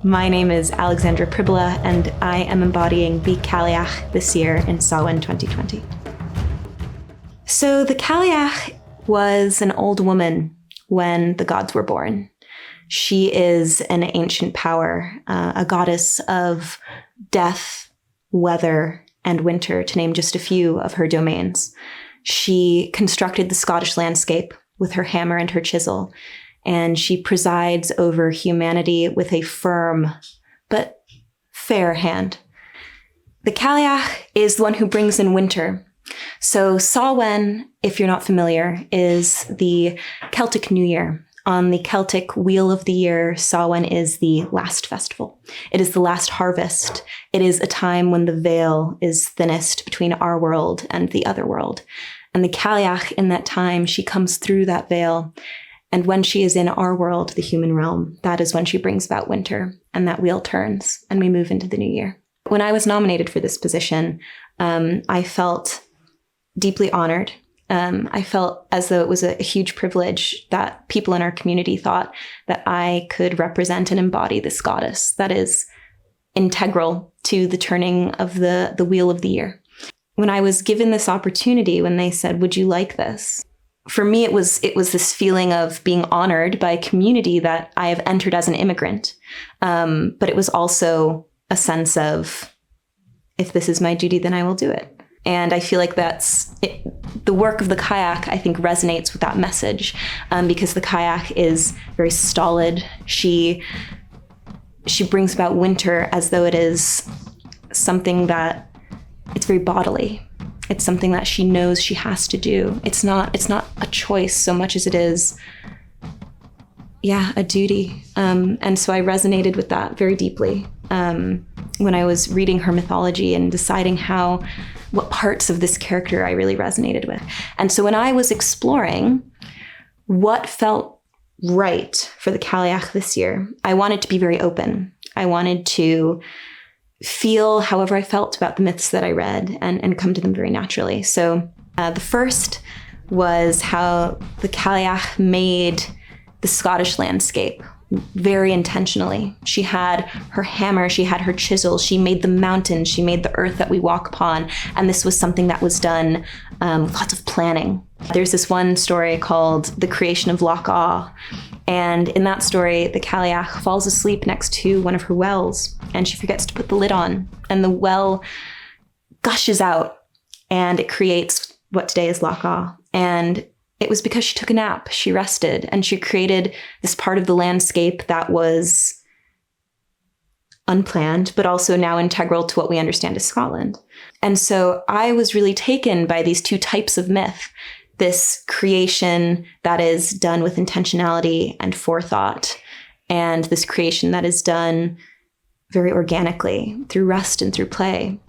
My name is Alixandra Prybyla, and I am embodying the Cailleach this year in Samhuinn 2020. So the Cailleach was an old woman when the gods were born. She is an ancient power, a goddess of death, weather, and winter, to name just a few of her domains. She constructed the Scottish landscape with her hammer and her chisel, and she presides over humanity with a firm but fair hand. The Cailleach is the one who brings in winter. So Samhain, if you're not familiar, is the Celtic New Year. On the Celtic wheel of the year, Samhain is the last festival. It is the last harvest. It is a time when the veil is thinnest between our world and the other world. And the Cailleach, in that time, she comes through that veil. And when she is in our world, the human realm, that is when she brings about winter, and that wheel turns and we move into the new year. When I was nominated for this position, I felt deeply honored. I felt as though it was a huge privilege that people in our community thought that I could represent and embody this goddess that is integral to the turning of the wheel of the year. When I was given this opportunity, when they said, "Would you like this?" For me, it was this feeling of being honored by a community that I have entered as an immigrant. But it was also a sense of, if this is my duty, then I will do it. And I feel like that's it. The work of the Cailleach, I think, resonates with that message, because the Cailleach is very stolid. She brings about winter as though it is something that it's very bodily. It's something that she knows she has to do. It's not a choice so much as it is, a duty. And so I resonated with that very deeply when I was reading her mythology and deciding what parts of this character I really resonated with. And so when I was exploring what felt right for the Cailleach this year, I wanted to be very open. I wanted to feel however I felt about the myths that I read and come to them very naturally. So the first was how the Cailleach made the Scottish landscape very intentionally. She had her hammer, she had her chisel, she made the mountains, she made the earth that we walk upon. And this was something that was done with lots of planning. There's this one story called The Creation of Loch Awe. And in that story, the Cailleach falls asleep next to one of her wells, and she forgets to put the lid on. And the well gushes out, and it creates what today is Loch Awe. And it was because she took a nap, she rested, and she created this part of the landscape that was unplanned, but also now integral to what we understand as Scotland. And so I was really taken by these two types of myth. This creation that is done with intentionality and forethought, and this creation that is done very organically through rest and through play.